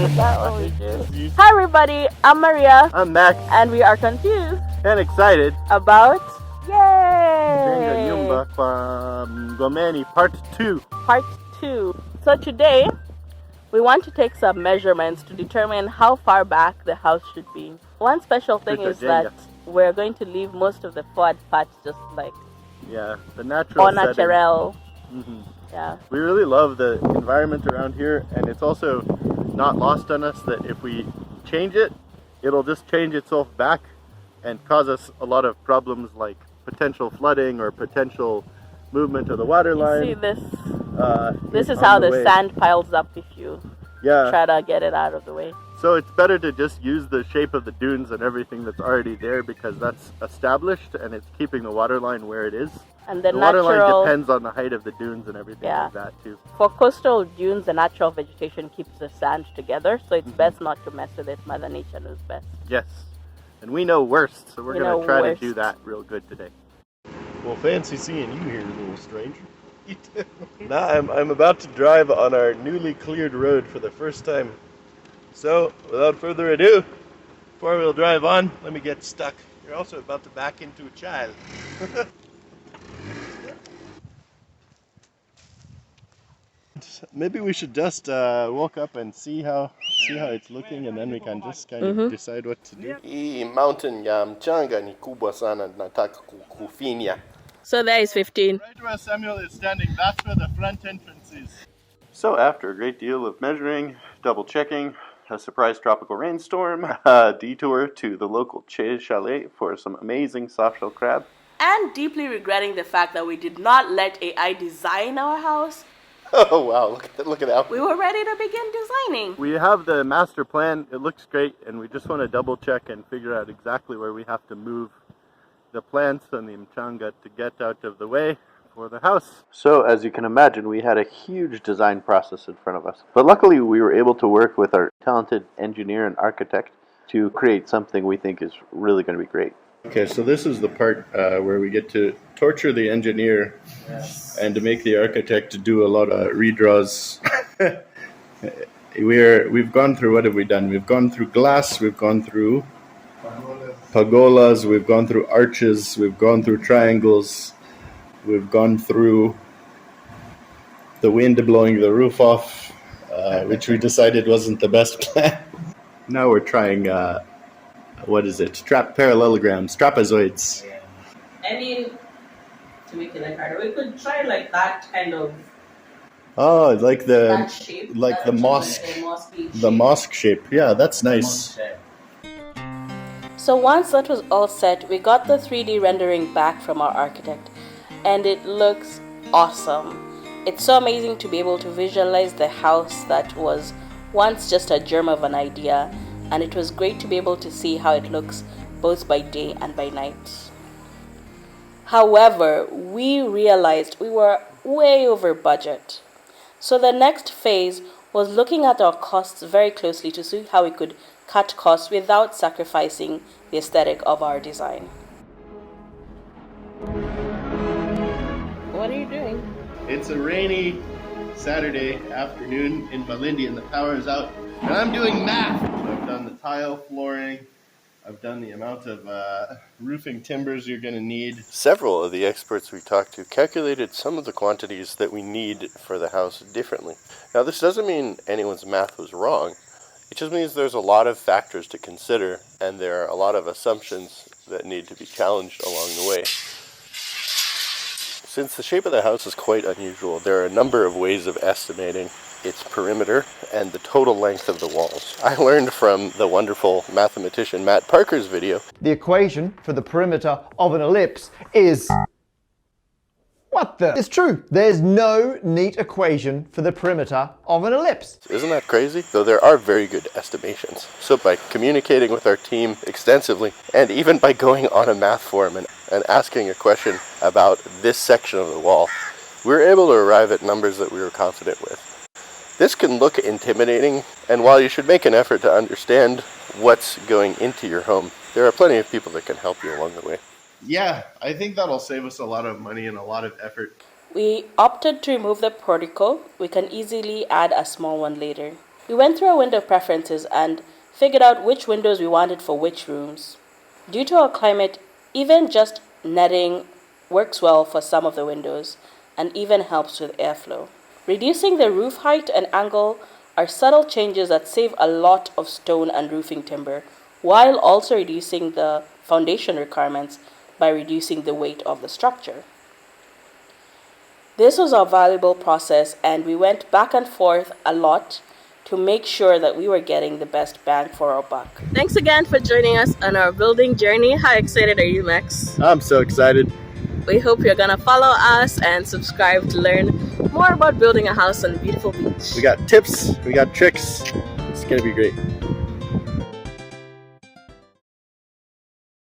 That's what we do. Hi everybody, I'm Maria. I'm Max. And we are confused. And excited. About... Jenga Yay! Nyumba kwa Mgomeni Part 2. Part 2. So today, we want to take some measurements to determine how far back the house should be. One special thing is that we're going to leave most of the forward parts just like... Yeah, the natural au naturel. Yeah. We really love the environment around here, and it's also not lost on us that if we change it, it'll just change itself back and cause us a lot of problems like potential flooding or potential movement of the water line. See this? This is how the sand piles up if you try to get it out of the way. So it's better to just use the shape of the dunes and everything that's already there because that's established and it's keeping the water line where it is. And the water line depends on the height of the dunes and everything like that too. For coastal dunes, the natural vegetation keeps the sand together, so it's best not to mess with it. Mother Nature knows best. Yes. And we know worst, so we're going to try to do that real good today. Well, fancy seeing you here, little stranger. Now I'm about to drive on our newly cleared road for the first time. So, without further ado, four-wheel drive on, let me get stuck. You're also about to back into a child. Maybe we should just walk up and see how it's looking, and then we can just kind of decide what to do. Hii mountain ya mchanga ni kubwa sana, nataka kufinya. So there is 15. Right where Samuel is standing, that's where the front entrance is. So after a great deal of measuring, double checking, a surprise tropical rainstorm, a detour to the local Che Chalet for some amazing soft-shell crab, and deeply regretting the fact that we did not let AI design our house. Oh wow, look at that. We were ready to begin designing. We have the master plan, it looks great, and we just want to double check and figure out exactly where we have to move the plants and the mchanga to get out of the way for the house. So as you can imagine, we had a huge design process in front of us. But luckily we were able to work with our talented engineer and architect to create something we think is really going to be great. Okay, so this is the part where we get to torture the engineer and to make the architect do a lot of redraws. We've gone through, what have we done? We've gone through glass, we've gone through pagolas, we've gone through arches, we've gone through triangles, we've gone through the wind blowing the roof off, which we decided wasn't the best plan. Now we're trying, what is it? Parallelograms, trapezoids. Yeah. I mean, to make it like harder, we could try like that kind of. Oh, like the shape, like the mosque, the mosque shape. Yeah, that's nice. So once that was all set, we got the 3D rendering back from our architect, and it looks awesome. It's so amazing to be able to visualize the house that was once just a germ of an idea, and it was great to be able to see how it looks both by day and by night. However, we realized we were way over budget. So the next phase was looking at our costs very closely to see how we could cut costs without sacrificing the aesthetic of our design. What are you doing? It's a rainy Saturday afternoon in Malindi and the power is out. And I'm doing math. I've done the tile flooring. I've done the amount of roofing timbers you're going to need. Several of the experts we talked to calculated some of the quantities that we need for the house differently. Now this doesn't mean anyone's math was wrong. It just means there's a lot of factors to consider and there are a lot of assumptions that need to be challenged along the way. Since the shape of the house is quite unusual, there are a number of ways of estimating its perimeter and the total length of the walls. I learned from the wonderful mathematician Matt Parker's video. The equation for the perimeter of an ellipse is... What the? It's true. There's no neat equation for the perimeter of an ellipse. Isn't that crazy? Though there are very good estimations. So by communicating with our team extensively, and even by going on a math forum and asking a question about this section of the wall, we were able to arrive at numbers that we were confident with. This can look intimidating, and while you should make an effort to understand what's going into your home, there are plenty of people that can help you along the way. Yeah, I think that'll save us a lot of money and a lot of effort. We opted to remove the portico. We can easily add a small one later. We went through our window preferences and figured out which windows we wanted for which rooms. Due to our climate, even just netting works well for some of the windows and even helps with airflow. Reducing the roof height and angle are subtle changes that save a lot of stone and roofing timber, while also reducing the foundation requirements by reducing the weight of the structure. This was a valuable process, and we went back and forth a lot to make sure that we were getting the best bang for our buck. Thanks again for joining us on our building journey. How excited are you, Max? I'm so excited. We hope you're gonna follow us and subscribe to learn more about building a house on a beautiful beach. We got tips, we got tricks. It's gonna be great.